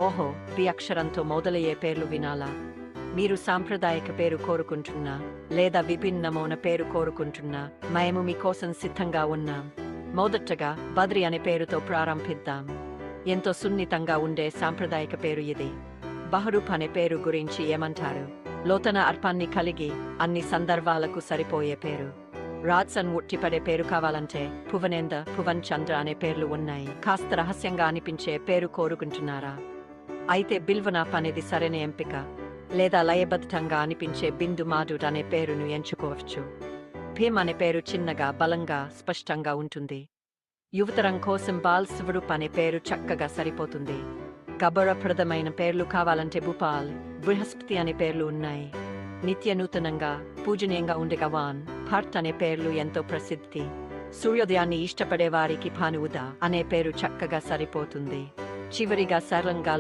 ఓహో! పి అక్షరంతో మొదలయ్యే పేర్లు వినాలా? మీరు సాంప్రదాయక పేరు కోరుకుంటున్నా లేదా విభిన్నమైన పేరు కోరుకుంటున్నా మేము మీకోసం సిద్ధంగా ఉన్నాం. మొదటగా బద్రి అనే పేరుతో ప్రారంభిద్దాం. ఎంతో సున్నితంగా ఉండే సాంప్రదాయక పేరు ఇది. బహరూప్ అనే పేరు గురించి ఏమంటారు? లోతన అర్థాన్ని కలిగి అన్ని సందర్భాలకు సరిపోయే పేరు. రాజ్సన్ ఉట్టిపడే పేరు కావాలంటే భువనేందర్, భువన్ చంద్ర అనే పేర్లు ఉన్నాయి. కాస్త రహస్యంగా అనిపించే పేరు కోరుకుంటున్నారా? అయితే బిల్వనాప్ అనేది సరైన ఎంపిక. లేదా లయబద్ధంగా అనిపించే బిందు మాధుడ్ అనే పేరును ఎంచుకోవచ్చు. భీమ్ అనే పేరు చిన్నగా, బలంగా, స్పష్టంగా ఉంటుంది. యువతరం కోసం బాల్ స్వరూప్ అనే పేరు చక్కగా సరిపోతుంది. గౌరవప్రదమైన పేర్లు కావాలంటే భూపాల్, బృహస్పతి అనే పేర్లు ఉన్నాయి. నిత్య నూతనంగా, పూజనీయంగా ఉండే గవాన్, భర్త్ అనే పేర్లు ఎంతో ప్రసిద్ధి. సూర్యోదయాన్ని ఇష్టపడే వారికి భానువుద అనే పేరు చక్కగా సరిపోతుంది. చివరిగా సరళంగా